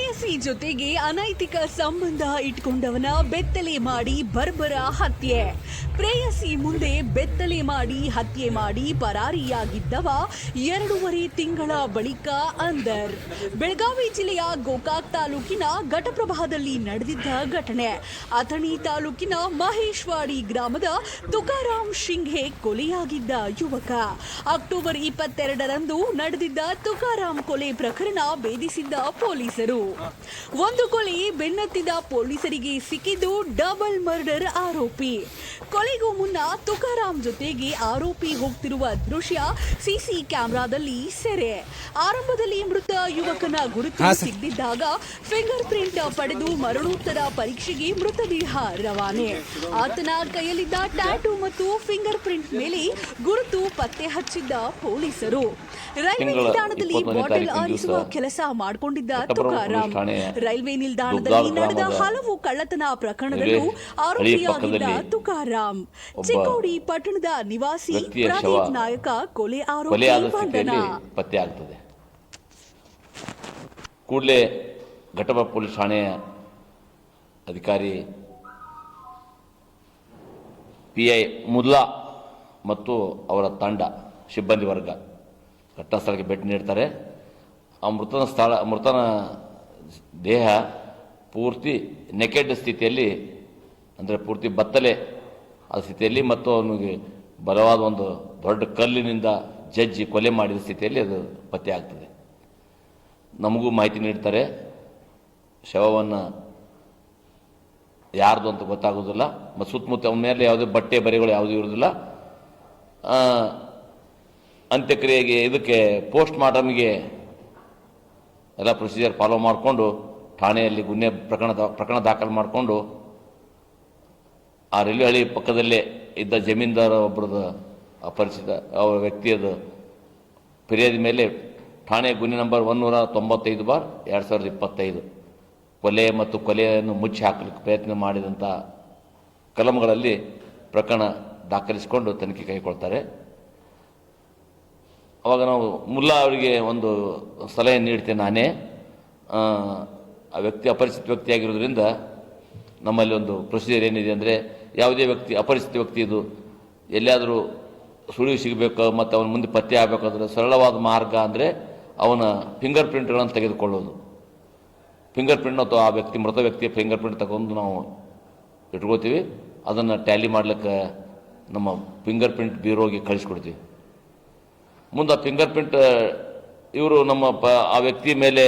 ಪ್ರೇಯಸಿ ಜೊತೆಗೆ ಅನೈತಿಕ ಸಂಬಂಧ ಇಟ್ಕೊಂಡವನ ಬೆತ್ತಲೆ ಮಾಡಿ ಬರ್ಬರ ಹತ್ಯೆ. ಪ್ರೇಯಸಿ ಮುಂದೆ ಬೆತ್ತಲೆ ಮಾಡಿ ಹತ್ಯೆ ಮಾಡಿ ಪರಾರಿಯಾಗಿದ್ದವ 2.5 ತಿಂಗಳ ಬಳಿಕ ಅಂದರ್. ಬೆಳಗಾವಿ ಜಿಲ್ಲೆಯ ಗೋಕಾಕ್ ತಾಲೂಕಿನ ಘಟಪ್ರಭಾದಲ್ಲಿ ನಡೆದಿದ್ದ ಘಟನೆ. ಅಥಣಿ ತಾಲೂಕಿನ ಮಹೇಶ್ವಾಡಿ ಗ್ರಾಮದ ತುಕಾರಾಮ್ ಶಿಂಘೆ ಕೊಲೆಯಾಗಿದ್ದ ಯುವಕ. ಅಕ್ಟೋಬರ್ 22ರಂದು ನಡೆದಿದ್ದ ತುಕಾರಾಮ್ ಕೊಲೆ ಪ್ರಕರಣ ಭೇದಿಸಿದ್ದ ಪೊಲೀಸರು. ಒಂದು ಕೊಲೆ ಬೆನ್ನತ್ತಿದ ಪೊಲೀಸರಿಗೆ ಸಿಕ್ಕಿದ್ದು ಡಬಲ್ ಮರ್ಡರ್ ಆರೋಪಿ. ಕೊಲೆಗೂ ಮುನ್ನ ತುಕಾರಾಮ್ ಜೊತೆಗೆ ಆರೋಪಿ ಹೋಗ್ತಿರುವ ದೃಶ್ಯ ಸಿಸಿ ಕ್ಯಾಮೆರಾದಲ್ಲಿ ಸೆರೆ. ಆರಂಭದಲ್ಲಿ ಮೃತ ಯುವಕನ ಗುರುತು ಸಿಗದಿದ್ದಾಗ ಫಿಂಗರ್ ಪ್ರಿಂಟ್ ಪಡೆದು ಮರಣೋತ್ತರ ಪರೀಕ್ಷೆಗೆ ಮೃತದೇಹ ರವಾನೆ. ಆತನ ಕೈಯಲ್ಲಿದ್ದ ಟ್ಯಾಟೂ ಮತ್ತು ಫಿಂಗರ್ ಪ್ರಿಂಟ್ ಮೇಲೆ ಗುರುತು ಪತ್ತೆ ಹಚ್ಚಿದ್ದ ಪೊಲೀಸರು. ರೈಲ್ವೆ ನಿಲ್ದಾಣದಲ್ಲಿ ಬಾಟಲ್ ಆರಿಸುವ ಕೆಲಸ ಮಾಡಿಕೊಂಡಿದ್ದ ತುಕಾರಾಮ್ ರೈಲ್ವೆ ನಿಲ್ದಾಣದಲ್ಲಿ ನಡೆದ ಹಲವು ಕಳ್ಳತನ ಪ್ರಕರಣದಲ್ಲೂ ಆರೋಪಿಯಾಗಿದ್ದ ತುಕಾರಾಮ್. ಚಿಕ್ಕೋಡಿ ಪಟ್ಟಣದ ನಿವಾಸಿ ಪ್ರದೀಪ್ ನಾಯಕ ಕೊಲೆ ಆರೋಪಿ ಬಂಧನ. ಪತ್ತೆಯಾಗುತ್ತದೆ. ಕೂಡಲೇ ಘಟಪ್ರಭಾ ಪೊಲೀಸ್ ಠಾಣೆಯ ಅಧಿಕಾರಿ PI ಮುಲ್ಲಾ ಮತ್ತು ಅವರ ತಂಡ ಸಿಬ್ಬಂದಿ ವರ್ಗ ಘಟನಾ ಸ್ಥಳಕ್ಕೆ ಭೇಟಿ ನೀಡ್ತಾರೆ. ಆ ಮೃತನ ದೇಹ ಪೂರ್ತಿ ನೆಕೆಡ್ ಸ್ಥಿತಿಯಲ್ಲಿ, ಅಂದರೆ ಪೂರ್ತಿ ಬತ್ತಲೆ ಆ ಸ್ಥಿತಿಯಲ್ಲಿ ಮತ್ತು ಅವನಿಗೆ ಬಲವಾದ ಒಂದು ದೊಡ್ಡ ಕಲ್ಲಿನಿಂದ ಜಜ್ಜಿ ಕೊಲೆ ಮಾಡಿದ ಸ್ಥಿತಿಯಲ್ಲಿ ಅದು ಪತ್ತೆ ಆಗ್ತದೆ. ನಮಗೂ ಮಾಹಿತಿ ನೀಡ್ತಾರೆ. ಶವವನ್ನು ಯಾರ್ದು ಅಂತ ಗೊತ್ತಾಗೋದಿಲ್ಲ. ಮತ್ತು ಸುತ್ತಮುತ್ತ ಅವನ ಮೇಲೆ ಯಾವುದೇ ಬಟ್ಟೆ ಬರೆಗಳು ಯಾವುದೂ ಇರೋದಿಲ್ಲ. ಅಂತ್ಯಕ್ರಿಯೆಗೆ ಇದಕ್ಕೆ ಪೋಸ್ಟ್ ಮಾರ್ಟಮ್ಗೆ ಎಲ್ಲ ಪ್ರೊಸೀಜರ್ ಫಾಲೋ ಮಾಡಿಕೊಂಡು ಠಾಣೆಯಲ್ಲಿ ಪ್ರಕರಣ ದಾಖಲು ಮಾಡಿಕೊಂಡು ಆ ರೈಲ್ವೆ ಹಳಿ ಪಕ್ಕದಲ್ಲೇ ಇದ್ದ ಜಮೀನ್ದಾರ ಒಬ್ಬರದ ಅಪರಿಚಿತ ಅವರ ವ್ಯಕ್ತಿಯದು ಫಿರ್ಯಾದಿ ಮೇಲೆ ಠಾಣೆ ಗುನ್ನೆ ನಂಬರ್ 195/2025 ಕೊಲೆ ಮತ್ತು ಕೊಲೆಯನ್ನು ಮುಚ್ಚಿ ಹಾಕಲಿಕ್ಕೆ ಪ್ರಯತ್ನ ಮಾಡಿದಂಥ ಕಲಂಗಳಲ್ಲಿ ಪ್ರಕರಣ ದಾಖಲಿಸಿಕೊಂಡು ತನಿಖೆ ಕೈಗೊಳ್ತಾರೆ. ಅವಾಗ ನಾವು ಮುಲ್ಲಾ ಅವರಿಗೆ ಒಂದು ಸಲಹೆ ನೀಡ್ತೇನೆ ನಾನೇ. ಆ ವ್ಯಕ್ತಿ ಅಪರಿಚಿತ ವ್ಯಕ್ತಿಯಾಗಿರೋದ್ರಿಂದ ನಮ್ಮಲ್ಲಿ ಒಂದು ಪ್ರೊಸೀಜರ್ ಏನಿದೆ ಅಂದರೆ, ಯಾವುದೇ ವ್ಯಕ್ತಿ ಅಪರಿಚಿತ ವ್ಯಕ್ತಿ ಇದು ಎಲ್ಲಿಯಾದರೂ ಸುಳಿವು ಸಿಗಬೇಕು ಮತ್ತು ಅವನ ಮುಂದೆ ಪತ್ತೆ ಆಗಬೇಕಾದ್ರೆ ಸರಳವಾದ ಮಾರ್ಗ ಅಂದರೆ ಅವನ ಫಿಂಗರ್ ಪ್ರಿಂಟ್ಗಳನ್ನು ತೆಗೆದುಕೊಳ್ಳೋದು. ಫಿಂಗರ್ ಪ್ರಿಂಟ್ ಅಥವಾ ಆ ಮೃತ ವ್ಯಕ್ತಿಯ ಫಿಂಗರ್ ಪ್ರಿಂಟ್ ತಗೊಂಡು ನಾವು ಇಟ್ಕೋತೀವಿ. ಅದನ್ನು ಟ್ಯಾಲಿ ಮಾಡಲಿಕ್ಕೆ ನಮ್ಮ ಫಿಂಗರ್ ಪ್ರಿಂಟ್ ಬ್ಯೂರೋಗೆ ಕಳಿಸ್ಕೊಡ್ತೀವಿ. ಮುಂದೆ ಆ ಫಿಂಗರ್ ಪ್ರಿಂಟ್ ಇವರು ನಮ್ಮ ಆ ವ್ಯಕ್ತಿ ಮೇಲೆ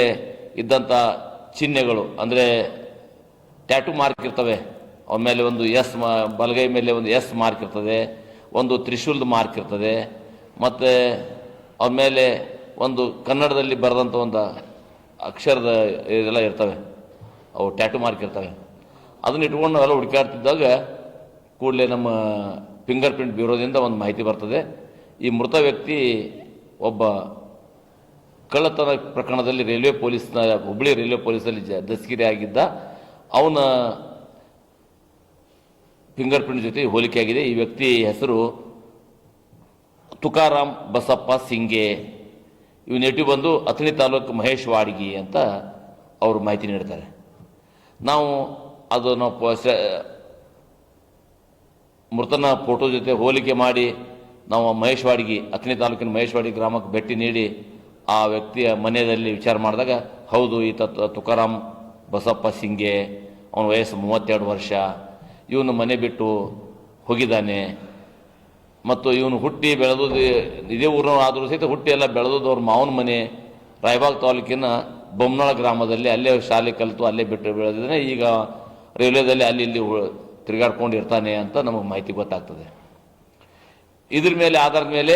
ಇದ್ದಂಥ ಚಿಹ್ನೆಗಳು, ಅಂದರೆ ಟ್ಯಾಟೂ ಮಾರ್ಕ್ ಇರ್ತವೆ. ಅವನ ಮೇಲೆ ಒಂದು ಬಲಗೈ ಮೇಲೆ ಒಂದು S ಮಾರ್ಕ್ ಇರ್ತದೆ, ಒಂದು ತ್ರಿಶೂಲ್ದ ಮಾರ್ಕ್ ಇರ್ತದೆ, ಮತ್ತು ಅವನ ಮೇಲೆ ಒಂದು ಕನ್ನಡದಲ್ಲಿ ಬರೆದಂಥ ಒಂದು ಅಕ್ಷರದ ಇದೆಲ್ಲ ಇರ್ತವೆ, ಅವು ಟ್ಯಾಟೂ ಮಾರ್ಕ್ ಇರ್ತವೆ. ಅದನ್ನ ಇಟ್ಕೊಂಡು ನಾವೆಲ್ಲ ಹುಡುಕಾಡ್ತಿದ್ದಾಗ ಕೂಡಲೇ ನಮ್ಮ ಫಿಂಗರ್ ಪ್ರಿಂಟ್ ಬ್ಯೂರೋದಿಂದ ಒಂದು ಮಾಹಿತಿ ಬರ್ತದೆ. ಈ ಮೃತ ವ್ಯಕ್ತಿ ಒಬ್ಬ ಕಳ್ಳತನ ಪ್ರಕರಣದಲ್ಲಿ ಹುಬ್ಬಳ್ಳಿ ರೈಲ್ವೆ ಪೊಲೀಸಲ್ಲಿ ದಸ್ಕಿರಿ ಆಗಿದ್ದ. ಅವನ ಫಿಂಗರ್ ಪ್ರಿಂಟ್ ಜೊತೆ ಹೋಲಿಕೆ ಆಗಿದೆ. ಈ ವ್ಯಕ್ತಿ ಹೆಸರು ತುಕಾರಾಮ್ ಬಸಪ್ಪ ಸಿಂಗೆ. ಇವು ನೇಟಿವ್ ಬಂದು ಅಥಣಿ ತಾಲೂಕು ಮಹೇಶ್ವಾಡಿಗಿ ಅಂತ ಅವರು ಮಾಹಿತಿ ನೀಡ್ತಾರೆ. ನಾವು ಮೃತನ ಫೋಟೋ ಜೊತೆ ಹೋಲಿಕೆ ಮಾಡಿ ನಾವು ಅಥಣಿ ತಾಲೂಕಿನ ಮಹೇಶ್ವಾಡಿ ಗ್ರಾಮಕ್ಕೆ ಭೇಟಿ ನೀಡಿ ಆ ವ್ಯಕ್ತಿಯ ಮನೆಯಲ್ಲಿ ವಿಚಾರ ಮಾಡಿದಾಗ, ಹೌದು ಈತ ತುಕಾರಾಮ್ ಬಸಪ್ಪ ಸಿಂಗೆ, ಅವನ ವಯಸ್ಸು 32 ವರ್ಷ, ಇವನು ಮನೆ ಬಿಟ್ಟು ಹೋಗಿದ್ದಾನೆ ಮತ್ತು ಇವನು ಹುಟ್ಟಿ ಬೆಳೆದು ಇದೇ ಊರಿನ ಆದರೂ ಸಹಿತ ಹುಟ್ಟಿ ಎಲ್ಲ ಬೆಳೆದದ್ದು ಅವ್ರ ಮಾವನ ಮನೆ ರಾಯಬಾಗ್ ತಾಲೂಕಿನ ಬೊಮ್ಮನಾಳ ಗ್ರಾಮದಲ್ಲಿ, ಅಲ್ಲೇ ಶಾಲೆ ಕಲಿತು ಅಲ್ಲೇ ಬಿಟ್ಟು ಬೆಳೆದಿದ್ದಾನೆ. ಈಗ ರೈಲ್ವೆದಲ್ಲಿ ಅಲ್ಲಿ ಇಲ್ಲಿ ತಿರುಗಾಡ್ಕೊಂಡು ಇರ್ತಾನೆ ಅಂತ ನಮಗೆ ಮಾಹಿತಿ ಗೊತ್ತಾಗ್ತದೆ. ಇದ್ರ ಮೇಲೆ ಆಧಾರದ ಮೇಲೆ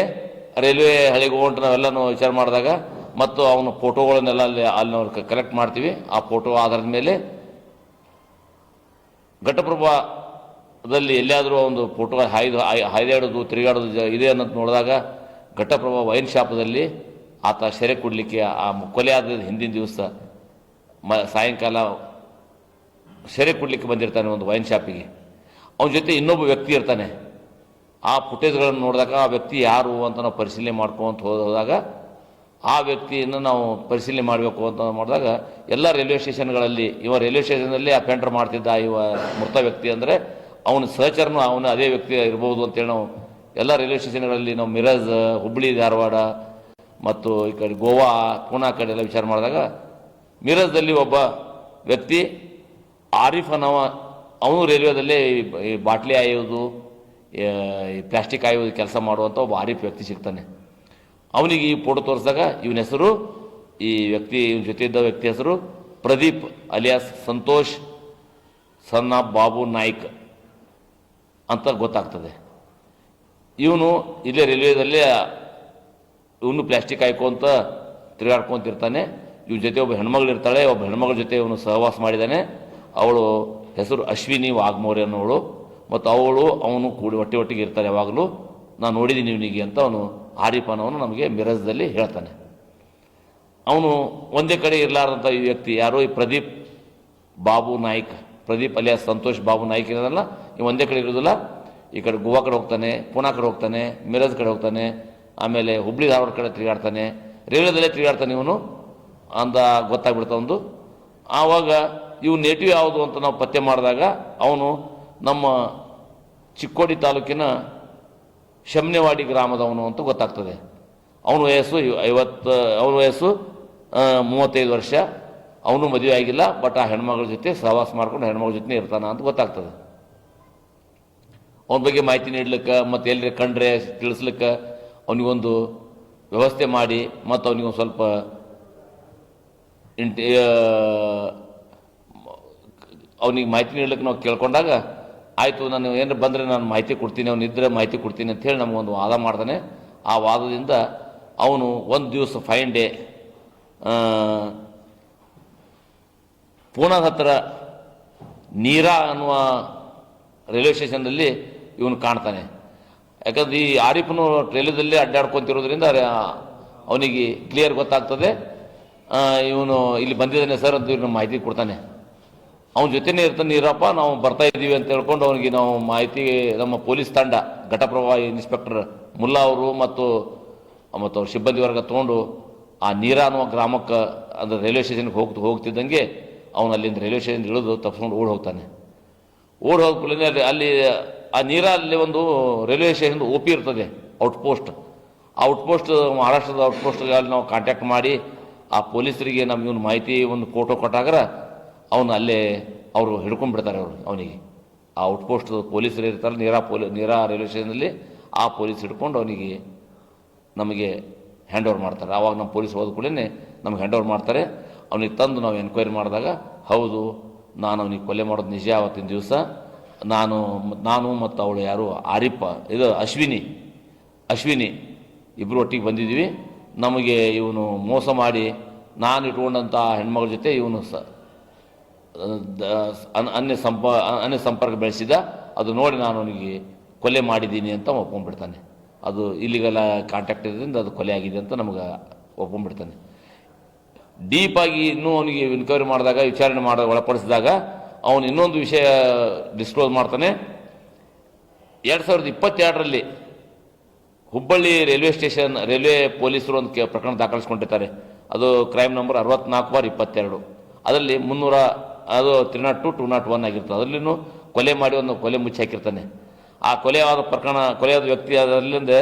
ರೈಲ್ವೆ ಹಳಿಗೆ ಹೋಗ್ಬಿಟ್ಟು ನಾವೆಲ್ಲ ವಿಚಾರ ಮಾಡಿದಾಗ ಮತ್ತು ಅವನ ಫೋಟೋಗಳನ್ನೆಲ್ಲ ಅಲ್ಲಿ ನಾವು ಕಲೆಕ್ಟ್ ಮಾಡ್ತೀವಿ. ಆ ಫೋಟೋ ಆಧಾರದ ಮೇಲೆ ಘಟಪ್ರಭಾದಲ್ಲಿ ಎಲ್ಲಿಯಾದರೂ ಒಂದು ಫೋಟೋ ಹಾಯ್ದಾಡೋದು ತಿರುಗಾಡೋದು ಇದೆ ಅನ್ನೋದು ನೋಡಿದಾಗ ಘಟಪ್ರಭಾ ವೈನ್ ಶಾಪದಲ್ಲಿ ಆತ ಸೆರೆ ಕೊಡಲಿಕ್ಕೆ ಆ ಕೊಲೆ ಆದ ಹಿಂದಿನ ದಿವಸ ಸಾಯಂಕಾಲ ಸೆರೆ ಕೊಡಲಿಕ್ಕೆ ಬಂದಿರ್ತಾನೆ ಒಂದು ವೈನ್ ಶಾಪಿಗೆ. ಅವನ ಜೊತೆ ಇನ್ನೊಬ್ಬ ವ್ಯಕ್ತಿ ಇರ್ತಾನೆ. ಆ ಫುಟೇಜ್ಗಳನ್ನು ನೋಡಿದಾಗ ಆ ವ್ಯಕ್ತಿ ಯಾರು ಅಂತ ನಾವು ಪರಿಶೀಲನೆ ಮಾಡ್ಕೊಂತ ಹೋದಾಗ ಆ ವ್ಯಕ್ತಿಯನ್ನು ನಾವು ಪರಿಶೀಲನೆ ಮಾಡಬೇಕು ಅಂತ ಮಾಡಿದಾಗ ಎಲ್ಲ ರೈಲ್ವೆ ಸ್ಟೇಷನ್ಗಳಲ್ಲಿ ರೈಲ್ವೆ ಸ್ಟೇಷನ್ನಲ್ಲಿ ಅಪೆಂಡರ್ ಮಾಡ್ತಿದ್ದ ಮೃತ ವ್ಯಕ್ತಿ ಅಂದರೆ ಅವನ ಸಹಚರನು ಅವನು ಅದೇ ವ್ಯಕ್ತಿ ಇರ್ಬೋದು ಅಂತೇಳಿ ನಾವು ಎಲ್ಲ ರೈಲ್ವೆ ಸ್ಟೇಷನ್ಗಳಲ್ಲಿ ನಾವು ಮಿರಜ್, ಹುಬ್ಬಳ್ಳಿ, ಧಾರವಾಡ ಮತ್ತು ಈ ಕಡೆ ಗೋವಾ, ಪೂನಾ ಕಡೆ ಎಲ್ಲ ವಿಚಾರ ಮಾಡಿದಾಗ ಮಿರಜ್ದಲ್ಲಿ ಒಬ್ಬ ವ್ಯಕ್ತಿ ಆರಿಫ್ ಅನ್ನೋ ಅವನು ರೈಲ್ವೆದಲ್ಲಿ ಈ ಬಾಟ್ಲಿ ಆಯೋದು, ಈ ಪ್ಲಾಸ್ಟಿಕ್ ಆಯೋದು ಕೆಲಸ ಮಾಡುವಂಥ ಒಬ್ಬ ಆರಿಫ್ ವ್ಯಕ್ತಿ ಸಿಗ್ತಾನೆ. ಅವನಿಗೆ ಈ ಫೋಟೋ ತೋರಿಸಿದಾಗ ಇವನ ಹೆಸರು, ಈ ವ್ಯಕ್ತಿ ಇವನ ಜೊತೆ ಇದ್ದ ವ್ಯಕ್ತಿ ಹೆಸರು Pradeep alias Santosh son of Babu Naik ಅಂತ ಗೊತ್ತಾಗ್ತದೆ. ಇವನು ಇಲ್ಲೇ ರೈಲ್ವೇದಲ್ಲಿ ಇವನು ಪ್ಲಾಸ್ಟಿಕ್ ಹಾಯ್ಕೊಂತ ತಿರುಗಾಡ್ಕೊಂತಿರ್ತಾನೆ. ಇವನ ಜೊತೆ ಒಬ್ಬ ಹೆಣ್ಮಗಳು ಇರ್ತಾಳೆ. ಒಬ್ಬ ಹೆಣ್ಮಗಳ ಜೊತೆ ಇವನು ಸಹವಾಸ ಮಾಡಿದ್ದಾನೆ. ಅವಳು ಹೆಸರು ಅಶ್ವಿನಿ ವಾಘ್ಮೋರೆ ಅನ್ನೋಳು. ಮತ್ತು ಅವನು ಕೂಡಿ ಒಟ್ಟಿಗೆ ಇರ್ತಾರೆ ಯಾವಾಗಲೂ. ನಾನು ನೋಡಿದ್ದೀನಿ ಇವನಿಗೆ ಅಂತ ಅವನು ಆರಿಫ್ ಅನ್ನೋನು ನಮಗೆ ಮಿರಜ್ದಲ್ಲಿ ಹೇಳ್ತಾನೆ. ಅವನು ಒಂದೇ ಕಡೆ ಇರಲಾರ್ದಂಥ ಈ ವ್ಯಕ್ತಿ ಯಾರೋ ಈ ಪ್ರದೀಪ್ ಬಾಬು ನಾಯ್ಕ್, ಪ್ರದೀಪ್ ಅಲಿಯಾಸ್ ಸಂತೋಷ್ ಬಾಬು ನಾಯ್ಕ್ ಇರೋದಲ್ಲ, ಇವು ಒಂದೇ ಕಡೆ ಇರೋದಿಲ್ಲ. ಈ ಕಡೆ ಗೋವಾ ಕಡೆ ಹೋಗ್ತಾನೆ, ಪೂನಾ ಕಡೆ ಹೋಗ್ತಾನೆ, ಮಿರಜ್ ಕಡೆ ಹೋಗ್ತಾನೆ, ಆಮೇಲೆ ಹುಬ್ಳಿ ಧಾರವಾಡ ಕಡೆ ತಿರುಗಾಡ್ತಾನೆ, ರೈಲ್ವೆದಲ್ಲೇ ತಿರುಗಾಡ್ತಾನೆ ಇವನು ಅಂದ ಗೊತ್ತಾಗ್ಬಿಡ್ತಾ ಒಂದು. ಆವಾಗ ಇವು ನೇಟಿವ್ ಯಾವುದು ಅಂತ ನಾವು ಪತ್ತೆ ಮಾಡಿದಾಗ ಅವನು ನಮ್ಮ ಚಿಕ್ಕೋಡಿ ತಾಲೂಕಿನ ಶಮ್ನೆವಾಡಿ ಗ್ರಾಮದವನು ಅಂತ ಗೊತ್ತಾಗ್ತದೆ. ಅವನ ವಯಸ್ಸು 35 ವರ್ಷ. ಅವನು ಮದುವೆ ಆಗಿಲ್ಲ, ಬಟ್ ಆ ಹೆಣ್ಮಗಳ ಜೊತೆ ಸಹವಾಸ ಮಾಡ್ಕೊಂಡು ಹೆಣ್ಮಗಳ ಜೊತೆ ಇರ್ತಾನ ಅಂತ ಗೊತ್ತಾಗ್ತದೆ. ಅವನ ಬಗ್ಗೆ ಮಾಹಿತಿ ನೀಡ್ಲಿಕ್ಕೆ ಮತ್ತು ಎಲ್ಲಿ ಕಂಡ್ರೆ ತಿಳಿಸ್ಲಿಕ್ಕೆ ಅವನಿಗೊಂದು ವ್ಯವಸ್ಥೆ ಮಾಡಿ ಮತ್ತು ಅವನಿಗೊಂದು ಸ್ವಲ್ಪ ಅವನಿಗೆ ಮಾಹಿತಿ ನೀಡ್ಲಿಕ್ಕೆ ನಾವು ಕೇಳ್ಕೊಂಡಾಗ ಆಯಿತು, ನಾನು ಏನಾರು ಬಂದರೆ ನಾನು ಮಾಹಿತಿ ಕೊಡ್ತೀನಿ, ಅವನು ಇದ್ದರೆ ಮಾಹಿತಿ ಕೊಡ್ತೀನಿ ಅಂಥೇಳಿ ನಮಗೊಂದು ವಾದ ಮಾಡ್ತಾನೆ. ಆ ವಾದದಿಂದ ಅವನು ಒಂದು ದಿವಸ ಫೈನ್ ಡೇ ಪೂನಾದ ಹತ್ತಿರ ನೀರಾ ಅನ್ನುವ ರೈಲ್ವೆ ಸ್ಟೇಷನ್ನಲ್ಲಿ ಇವನು ಕಾಣ್ತಾನೆ. ಯಾಕಂದ್ರೆ ಈ ಆರಿಫ್ನು ರೈಲ್ವೆದಲ್ಲಿ ಅಡ್ಡಾಡ್ಕೊತಿರೋದ್ರಿಂದ ಅವನಿಗೆ ಕ್ಲಿಯರ್ ಗೊತ್ತಾಗ್ತದೆ ಇವನು ಇಲ್ಲಿ ಬಂದಿದ್ದಾನೆ ಸರ್ ಅಂತ ಇವ್ನು ಮಾಹಿತಿ ಕೊಡ್ತಾನೆ. ಅವನ ಜೊತೆನೇ ಇರ್ತಾನೆ. ನೀರಪ್ಪ, ನಾವು ಬರ್ತಾ ಇದ್ದೀವಿ ಅಂತ ಹೇಳ್ಕೊಂಡು ಅವನಿಗೆ ನಾವು ಮಾಹಿತಿ, ನಮ್ಮ ಪೊಲೀಸ್ ತಂಡ ಘಟಪ್ರಭಾ ಇನ್ಸ್ಪೆಕ್ಟರ್ ಮುಲ್ಲಾ ಅವರು ಮತ್ತು ಅವ್ರ ಸಿಬ್ಬಂದಿ ವರ್ಗ ತೊಗೊಂಡು ಆ ನೀರಾ ಅನ್ನುವ ಗ್ರಾಮಕ್ಕೆ ಅಂದರೆ ರೈಲ್ವೆ ಸ್ಟೇಷನ್ಗೆ ಹೋಗ್ತಿದ್ದಂಗೆ ಅವನು ಅಲ್ಲಿಂದ ರೈಲ್ವೆ ಸ್ಟೇಷನ್ ಇಳಿದು ತಪ್ಪಿಸ್ಕೊಂಡು ಓಡಿ ಹೋಗ್ತಾನೆ. ಓಡಿ ಹೋಗ್ಕೊಳ್ಳೇ ಅಲ್ಲಿ ಆ ನೀರಲ್ಲಿ ಒಂದು ರೈಲ್ವೆ ಸ್ಟೇಷನ್ OP ಇರ್ತದೆ, ಔಟ್ಪೋಸ್ಟ್. ಆ ಔಟ್ಪೋಸ್ಟ್ ಮಹಾರಾಷ್ಟ್ರದ ಔಟ್ಪೋಸ್ಟ್ಗೆ ಅಲ್ಲಿ ನಾವು ಕಾಂಟ್ಯಾಕ್ಟ್ ಮಾಡಿ ಆ ಪೊಲೀಸರಿಗೆ ನಮ್ಗೆ ಇವನು ಮಾಹಿತಿ ಒಂದು ಫೋಟೋ ಕೊಟ್ಟಾಗ ಅವನು ಅಲ್ಲೇ ಅವರು ಹಿಡ್ಕೊಂಡ್ಬಿಡ್ತಾರೆ. ಅವನಿಗೆ ಆ ಔಟ್ಪೋಸ್ಟ್ ಪೊಲೀಸರು ಇರ್ತಾರೆ ನೀರಾ ರೈಲ್ವೆ ಸ್ಟೇಷನಲ್ಲಿ, ಆ ಪೊಲೀಸ್ ಹಿಡ್ಕೊಂಡು ಅವನಿಗೆ ನಮಗೆ ಹ್ಯಾಂಡ್ ಓವರ್ ಮಾಡ್ತಾರೆ. ಆವಾಗ ನಮ್ಮ ಪೊಲೀಸ್ ಹೋದ ಕೂಡಲೇ ನಮ್ಗೆ ಹ್ಯಾಂಡ್ ಓವರ್ ಮಾಡ್ತಾರೆ. ಅವನಿಗೆ ತಂದು ನಾವು ಎನ್ಕ್ವೈರಿ ಮಾಡಿದಾಗ ಹೌದು, ನಾನು ಅವನಿಗೆ ಕೊಲೆ ಮಾಡೋದು ನಿಜ. ಆವತ್ತಿನ ದಿವಸ ನಾನು ಮತ್ತು ಅವಳು ಯಾರು ಆರಿಫ, ಇದು ಅಶ್ವಿನಿ ಇಬ್ಬರು ಒಟ್ಟಿಗೆ ಬಂದಿದ್ದೀವಿ. ನಮಗೆ ಇವನು ಮೋಸ ಮಾಡಿ ನಾನು ಇಟ್ಕೊಂಡಂಥ ಹೆಣ್ಮಗಳ ಜೊತೆ ಇವನು ಅನ್ಯ ಸಂಪರ್ಕ ಬೆಳೆಸಿದ. ಅದು ನೋಡಿ ನಾನು ಅವನಿಗೆ ಕೊಲೆ ಮಾಡಿದ್ದೀನಿ ಅಂತ ಒಪ್ಕೊಂಡ್ಬಿಡ್ತಾನೆ. ಅದು ಇಲ್ಲಿಗೆಲ್ಲ ಕಾಂಟ್ಯಾಕ್ಟ್ ಇರೋದ್ರಿಂದ ಅದು ಕೊಲೆ ಆಗಿದೆ ಅಂತ ನಮಗೆ ಒಪ್ಕೊಂಡ್ಬಿಡ್ತಾನೆ. ಡೀಪಾಗಿ ಇನ್ನೂ ಅವನಿಗೆ ಎನ್ಕ್ವೈರಿ ಮಾಡಿದಾಗ, ವಿಚಾರಣೆ ಒಳಪಡಿಸಿದಾಗ ಅವನು ಇನ್ನೊಂದು ವಿಷಯ ಡಿಸ್ಕ್ಲೋಸ್ ಮಾಡ್ತಾನೆ. 2022ರಲ್ಲಿ ಹುಬ್ಬಳ್ಳಿ ರೈಲ್ವೆ ಪೊಲೀಸರು ಒಂದು ಪ್ರಕರಣ ದಾಖಲಿಸ್ಕೊಂಡಿರ್ತಾರೆ. ಅದು ಕ್ರೈಮ್ ನಂಬರ್ 64/22. ಅದರಲ್ಲಿ 302-201 ಆಗಿರ್ತದೆ. ಅದರಲ್ಲಿನೂ ಕೊಲೆ ಮಾಡಿ ಒಂದು ಕೊಲೆ ಮುಚ್ಚಿ ಹಾಕಿರ್ತಾನೆ. ಆ ಕೊಲೆಯಾದ ವ್ಯಕ್ತಿ ಅದರಲ್ಲಿಂದ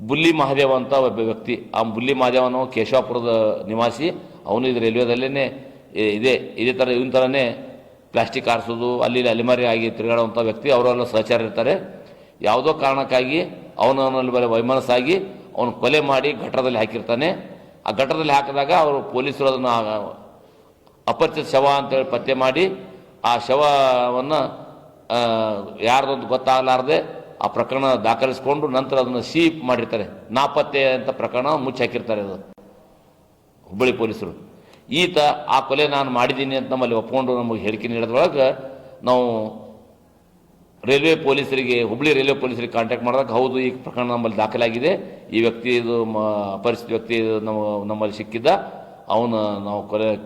ಬುಲ್ಲಿ ಮಹಾದೇವ ಅಂತ ಒಬ್ಬ ವ್ಯಕ್ತಿ. ಆ ಬುಲ್ಲಿ ಮಹಾದೇವನು ಕೇಶವಾಪುರದ ನಿವಾಸಿ. ಅವನು ಇದು ರೈಲ್ವೆದಲ್ಲೇ ಇದೇ ಥರ ಇವನ ಥರನೇ ಪ್ಲಾಸ್ಟಿಕ್ ಆರಿಸೋದು, ಅಲ್ಲಿ ಅಲೆಮಾರಿ ಆಗಿ ತಿರುಗಾಡುವಂಥ ವ್ಯಕ್ತಿ. ಅವರೆಲ್ಲ ಸಹಚಾರ ಇರ್ತಾರೆ. ಯಾವುದೋ ಕಾರಣಕ್ಕಾಗಿ ಅವನಲ್ಲಿ ವೈಮನಸ್ಸಾಗಿ ಅವನು ಕೊಲೆ ಮಾಡಿ ಗಟ್ಟರದಲ್ಲಿ ಹಾಕಿರ್ತಾನೆ. ಆ ಗಟ್ಟರದಲ್ಲಿ ಹಾಕಿದಾಗ ಅವರು ಪೊಲೀಸರು ಅದನ್ನು ಅಪರಿಚಿತ ಶವ ಅಂತೇಳಿ ಪತ್ತೆ ಮಾಡಿ ಆ ಶವವನ್ನು ಯಾರ್ದೊಂದು ಗೊತ್ತಾಗಲಾರ್ದೆ ಆ ಪ್ರಕರಣ ದಾಖಲಿಸ್ಕೊಂಡು ನಂತರ ಅದನ್ನು ಸೀಪ್ ಮಾಡಿರ್ತಾರೆ. ನಾಪತ್ತೆ ಅಂತ ಪ್ರಕರಣ ಮುಚ್ಚಿ ಹಾಕಿರ್ತಾರೆ. ಅದು ಹುಬ್ಬಳ್ಳಿ ಪೊಲೀಸರು. ಈತ ಆ ಕೊಲೆ ನಾನು ಮಾಡಿದ್ದೀನಿ ಅಂತ ನಮ್ಮಲ್ಲಿ ಒಪ್ಕೊಂಡು ನಮಗೆ ಹೇಳಿಕೆ ನೀಡೋದ್ರೊಳಗೆ ನಾವು ಹುಬ್ಬಳ್ಳಿ ರೈಲ್ವೆ ಪೊಲೀಸರಿಗೆ ಕಾಂಟ್ಯಾಕ್ಟ್ ಮಾಡಿದಾಗ ಹೌದು, ಈ ಪ್ರಕರಣ ನಮ್ಮಲ್ಲಿ ದಾಖಲಾಗಿದೆ, ಈ ವ್ಯಕ್ತಿ ಇದು ಅಪರಿಚಿತ ವ್ಯಕ್ತಿ ನಮ್ಮಲ್ಲಿ ಸಿಕ್ಕಿದ್ದ, ಅವನು ನಾವು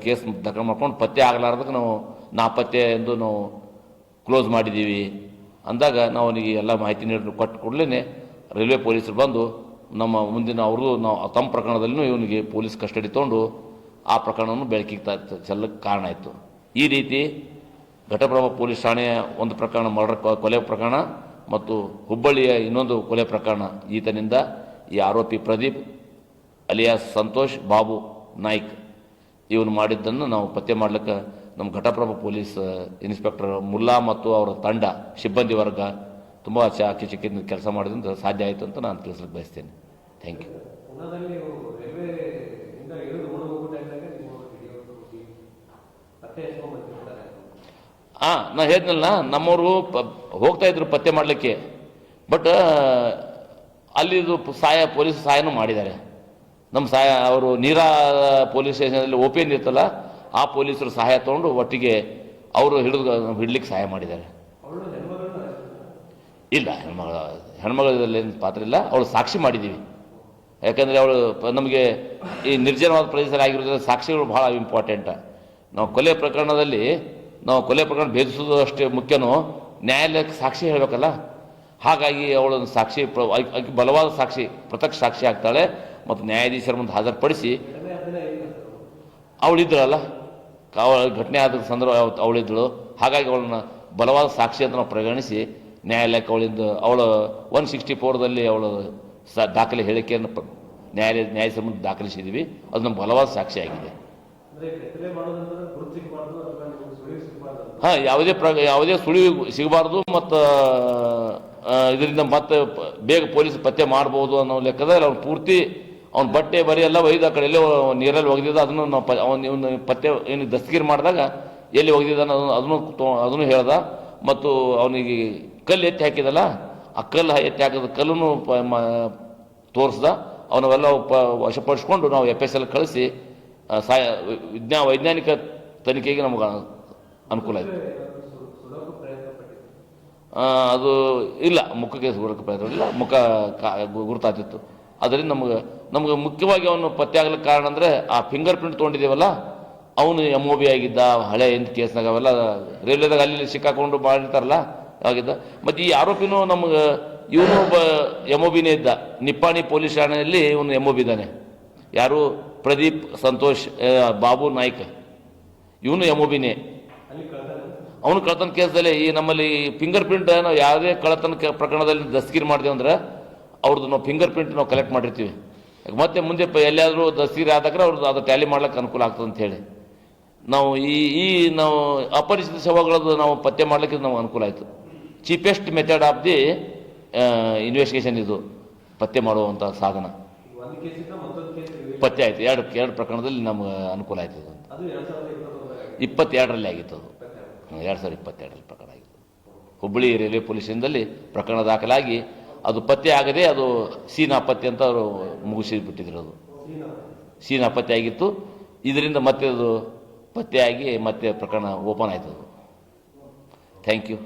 ಕೇಸ್ ದಾಖಲೆ ಮಾಡ್ಕೊಂಡು ಪತ್ತೆ ಆಗಲಾರ್ದಕ್ಕೆ ನಾವು ನಾಪತ್ತೆ ಎಂದು ನಾವು ಕ್ಲೋಸ್ ಮಾಡಿದ್ದೀವಿ ಅಂದಾಗ ನಾವು ಅವನಿಗೆ ಎಲ್ಲ ಮಾಹಿತಿ ಕೊಟ್ಟು ಕೂಡಲೇ ರೈಲ್ವೆ ಪೊಲೀಸರು ಬಂದು ನಮ್ಮ ಮುಂದಿನ ಅವ್ರದ್ದು ನಾವು ತಮ್ಮ ಪ್ರಕರಣದಲ್ಲೂ ಇವನಿಗೆ ಪೊಲೀಸ್ ಕಸ್ಟಡಿ ತೊಗೊಂಡು ಆ ಪ್ರಕರಣವನ್ನು ಬೆಳಕಿಗೆ ಚೆಲ್ಲಕ್ಕೆ ಕಾರಣ ಆಯಿತು. ಈ ರೀತಿ ಘಟಪ್ರಭಾ ಪೊಲೀಸ್ ಠಾಣೆಯ ಒಂದು ಪ್ರಕರಣ ಮರ್ಡರ್ ಕೊಲೆ ಪ್ರಕರಣ ಮತ್ತು ಹುಬ್ಬಳ್ಳಿಯ ಇನ್ನೊಂದು ಕೊಲೆ ಪ್ರಕರಣ ಈತನಿಂದ ಈ ಆರೋಪಿ ಪ್ರದೀಪ್ ಅಲಿಯಾಸ್ ಸಂತೋಷ್ ಬಾಬು ನಾಯ್ಕ್ ಇವನು ಮಾಡಿದ್ದನ್ನು ನಾವು ಪತ್ತೆ ಮಾಡಲಿಕ್ಕೆ ನಮ್ಮ ಘಟಪ್ರಭಾ ಪೊಲೀಸ್ ಇನ್ಸ್ಪೆಕ್ಟರ್ ಮುಲ್ಲಾ ಮತ್ತು ಅವರ ತಂಡ ಸಿಬ್ಬಂದಿ ವರ್ಗ ತುಂಬ ಚಾಕಚಕ್ಯದಿಂದ ಕೆಲಸ ಮಾಡೋದ್ರಿಂದ ಸಾಧ್ಯ ಆಯಿತು ಅಂತ ನಾನು ತಿಳಿಸ್ಲಿಕ್ಕೆ ಬಯಸ್ತೇನೆ. Thank you. ನಾನು ಹೇಳಿದ್ನಲ್ಲ, ನಮ್ಮವರು ಹೋಗ್ತಾ ಇದ್ರು ಪತ್ತೆ ಮಾಡಲಿಕ್ಕೆ, ಬಟ್ ಅಲ್ಲಿದು ಪೊಲೀಸ್ ಸಹಾಯನೂ ಮಾಡಿದ್ದಾರೆ. ನಮ್ಮ ಸಹಾಯ ಅವರು ನೀರಾ ಪೊಲೀಸ್ ಸ್ಟೇಷನಲ್ಲಿ ಓಪನ್ ಇರ್ತಲ್ಲ, ಆ ಪೊಲೀಸರು ಸಹಾಯ ತೊಗೊಂಡು ಒಟ್ಟಿಗೆ ಅವರು ಹಿಡ್ಲಿಕ್ಕೆ ಸಹಾಯ ಮಾಡಿದ್ದಾರೆ. ಇಲ್ಲ, ಹೆಣ್ಮಗಳಲ್ಲಿ ಏನು ಪಾತ್ರ ಇಲ್ಲ, ಅವಳು ಸಾಕ್ಷಿ ಮಾಡಿದ್ದೀವಿ. ಯಾಕಂದರೆ ಅವಳು ನಮಗೆ ಈ ನಿರ್ಜನವಾದ ಪ್ರದೇಶದಲ್ಲಿ ಆಗಿರೋದ್ರಿಂದ ಸಾಕ್ಷಿಗಳು ಭಾಳ ಇಂಪಾರ್ಟೆಂಟ್. ನಾವು ಕೊಲೆ ಪ್ರಕರಣದಲ್ಲಿ ಭೇದಿಸೋದು ಅಷ್ಟೇ ಮುಖ್ಯನೋ, ನ್ಯಾಯಾಲಯಕ್ಕೆ ಸಾಕ್ಷಿ ಹೇಳಬೇಕಲ್ಲ. ಹಾಗಾಗಿ ಅವಳೊಂದು ಸಾಕ್ಷಿ ಬಲವಾದ ಸಾಕ್ಷಿ, ಪ್ರತ್ಯಕ್ಷ ಸಾಕ್ಷಿ ಆಗ್ತಾಳೆ ಮತ್ತು ನ್ಯಾಯಾಧೀಶರ ಮುಂದೆ ಹಾಜರುಪಡಿಸಿ ಅವಳಿದ್ದಳಲ್ಲ, ಘಟನೆ ಆದ ಸಂದರ್ಭ ಅವಳಿದ್ದಳು. ಹಾಗಾಗಿ ಅವಳನ್ನ ಬಲವಾದ ಸಾಕ್ಷಿ ಅಂತ ನಾವು ಪರಿಗಣಿಸಿ ನ್ಯಾಯಾಲಯಕ್ಕೆ ಅವಳ 164ದಲ್ಲಿ ಅವಳು ದಾಖಲೆ ಹೇಳಿಕೆಯನ್ನು ನ್ಯಾಯಾಧೀಶರ ಮುಂದೆ ದಾಖಲಿಸಿದ್ದೀವಿ. ಅದು ನಮ್ಮ ಬಲವಾದ ಸಾಕ್ಷಿ ಆಗಿದೆ. ಯಾವುದೇ ಸುಳಿವು ಸಿಗಬಾರ್ದು ಮತ್ತು ಇದರಿಂದ ಮತ್ತೆ ಬೇಗ ಪೊಲೀಸ್ ಪತ್ತೆ ಮಾಡ್ಬೋದು ಅನ್ನೋ ಲೆಕ್ಕದಲ್ಲಿ ಅವ್ನು ಪೂರ್ತಿ ಅವ್ನ ಬಟ್ಟೆ ಬರಿ ಎಲ್ಲ ಒಯ್ದು ಆ ಕಡೆ ಎಲ್ಲೋ ನೀರಲ್ಲಿ ಒಗೆದಿದ್ದ, ಅದನ್ನು ನಾವು ಇವನು ಪತ್ತೆ ಏನು ದಸ್ತಗಿರಿ ಮಾಡಿದಾಗ ಎಲ್ಲಿ ಒಗೆದಿದ್ದ ಅದನ್ನು ಹೇಳ್ದ. ಮತ್ತು ಅವನಿಗೆ ಕಲ್ಲು ಎತ್ತಿ ಹಾಕಿದಲ್ಲ, ಆ ಕಲ್ಲು ಎತ್ತಿ ಹಾಕಿದ ಕಲ್ಲನ್ನು ತೋರಿಸ್ದ. ಅವನವೆಲ್ಲ ವಶಪಡಿಸ್ಕೊಂಡು ನಾವು FSL ಕಳಿಸಿ ವೈಜ್ಞಾನಿಕ ತನಿಖೆಗೆ ನಮಗೆ ಅನುಕೂಲ ಆಯಿತು. ಅದು ಇಲ್ಲ, ಮುಖಕ್ಕೆ ಸುಡೋಕ್ಕೆ ಪ್ರಯತ್ನ ಇಲ್ಲ, ಮುಖ ಗುರುತಾಗ್ತಿತ್ತು. ಅದರಿಂದ ನಮಗೆ ಮುಖ್ಯವಾಗಿ ಅವನು ಪತ್ತೆ ಆಗ್ಲಿಕ್ಕೆ ಕಾರಣ ಅಂದರೆ ಆ ಫಿಂಗರ್ ಪ್ರಿಂಟ್ ತೊಗೊಂಡಿದ್ದೀವಲ್ಲ, ಅವನು MOB ಆಗಿದ್ದ. ಹಳೆ ಎಂತ ಕೇಸ್ನಾಗ ಅವೆಲ್ಲ ರೈಲ್ವೆದಾಗ ಅಲ್ಲಿ ಸಿಕ್ಕಾಕೊಂಡು ಮಾಡಿರ್ತಾರಲ್ಲ ಆಗಿದ್ದ. ಮತ್ತು ಈ ಆರೋಪಿನೂ ನಮಗೆ ಇವನು ಒಬ್ಬ MOBನೇ ಇದ್ದ. ನಿಪ್ಪಾಣಿ ಪೊಲೀಸ್ ಠಾಣೆಯಲ್ಲಿ ಇವನು MOB ಇದ್ದಾನೆ. ಯಾರು? ಪ್ರದೀಪ್ ಸಂತೋಷ್ ಬಾಬು ನಾಯ್ಕ್, ಇವನು MOBನೇ. ಅವನು ಕಳ್ಳತನ ಕೇಸದಲ್ಲಿ ಈ ನಮ್ಮಲ್ಲಿ ಫಿಂಗರ್ ಪ್ರಿಂಟ್ ನಾವು ಯಾವುದೇ ಕಳ್ಳತನ ಪ್ರಕರಣದಲ್ಲಿ ದಸ್ತಗಿರಿ ಮಾಡಿದೆವು ಅಂದ್ರೆ ಅವ್ರದ್ದು ನಾವು ಫಿಂಗರ್ ಪ್ರಿಂಟ್ ನಾವು ಕಲೆಕ್ಟ್ ಮಾಡಿರ್ತೀವಿ. ಮತ್ತೆ ಮುಂದೆ ಎಲ್ಲಿಯಾದರೂ ದಸ್ತಗಿರಿ ಆದಾಗ ಅವ್ರದ್ದು ಅದು ಟ್ಯಾಲಿ ಮಾಡ್ಲಿಕ್ಕೆ ಅನುಕೂಲ ಆಗ್ತದೆ ಅಂತೇಳಿ ನಾವು ನಾವು ಅಪರಿಚಿತ ಶವಗಳದ್ದು ನಾವು ಪತ್ತೆ ಮಾಡ್ಲಿಕ್ಕೆ ನಮ್ಗೆ ಅನುಕೂಲ ಆಯಿತು. Cheapest method of the investigation ಇದು ಪತ್ತೆ ಮಾಡುವಂಥ ಸಾಧನ. ಪತ್ತೆ ಆಯಿತು, ಎರಡು ಪ್ರಕರಣದಲ್ಲಿ ನಮ್ಗೆ ಅನುಕೂಲ ಆಯ್ತು. ಅದು 22ರಲ್ಲಿ ಆಗಿತ್ತು. ಅದು 2022ರಲ್ಲಿ ಪ್ರಕರಣ ಆಗಿತ್ತು. ಹುಬ್ಬಳ್ಳಿ ರೈಲ್ವೆ ಪೊಲೀಸ್ ಸ್ಟೇಷನ್ದಲ್ಲಿ ಪ್ರಕರಣ ದಾಖಲಾಗಿ ಅದು ಪತ್ತೆ ಆಗದೆ ಅದು ನಾಪತ್ತೆ ಅಂತ ಅವರು ಮುಗಿಸಿಬಿಟ್ಟಿದ್ರು. ಅದು ನಾಪತ್ತೆ ಆಗಿತ್ತು. ಇದರಿಂದ ಮತ್ತೆ ಅದು ಪತ್ತೆಯಾಗಿ ಮತ್ತೆ ಪ್ರಕರಣ ಓಪನ್ ಆಯ್ತು. Thank you.